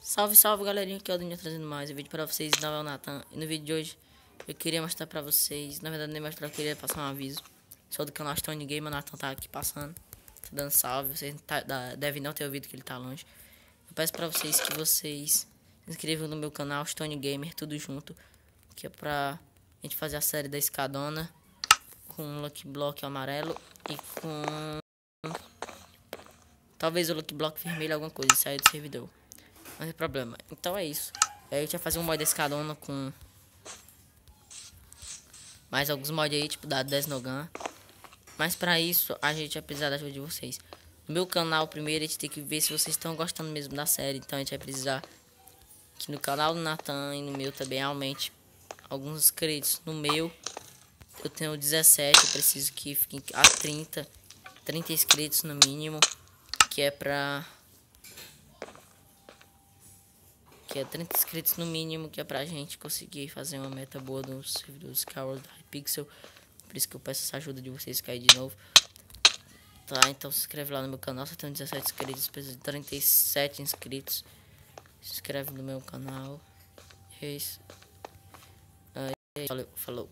Salve, salve, galerinha, aqui é o Dinho trazendo mais um vídeo pra vocês. Não é o Nathan. E no vídeo de hoje eu queria mostrar pra vocês, na verdade nem mostrar, eu queria passar um aviso. Sou do canal Stone Game, o Nathan tá aqui passando, tá dando salve. Vocês devem não ter ouvido que ele tá longe. Eu peço pra vocês que vocês se inscrevam no meu canal Stone Gamer, tudo junto, que é pra gente fazer a série da escadona com um Lucky Block amarelo e com talvez o Lucky Block vermelho, alguma coisa, sair do servidor. Não tem problema. Então é isso. A gente vai fazer um mod da escadona com mais alguns mods aí, tipo da Desnogan. Mas pra isso a gente vai precisar da ajuda de vocês. No meu canal primeiro a gente tem que ver se vocês estão gostando mesmo da série. Então a gente vai precisar que no canal do Nathan e no meu também aumente alguns inscritos. No meu eu tenho 17, eu preciso que fiquem a 30 inscritos no mínimo. Que é 30 inscritos no mínimo, que é pra gente conseguir fazer uma meta boa no servidor do Skyward Hypixel. Por isso que eu peço essa ajuda de vocês cair de novo. Tá, então se inscreve lá no meu canal. Você tem 17 inscritos, preciso de 37 inscritos. Se inscreve no meu canal. É isso. Valeu, falou.